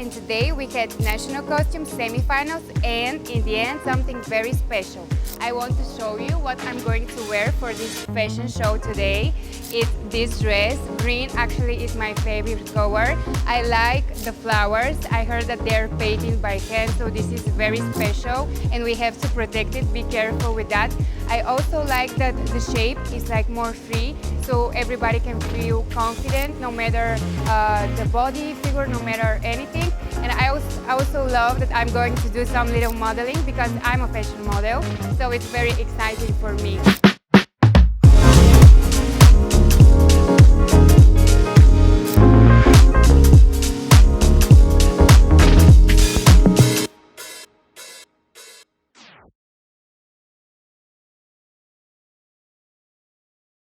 and today we had national costume semifinals and in the end something very special. I want to show you what I'm going to wear for this fashion show today. It's this dress. Green actually is my favorite color. I like the flowers. I heard that they're painted by hand, so this is very special and we have to protect it. Be careful with that. I also like that the shape is like more free, so everybody can feel confident no matter the body, figure, no matter anything. And I also love that I'm going to do some little modeling because I'm a fashion model, so it's very exciting for me.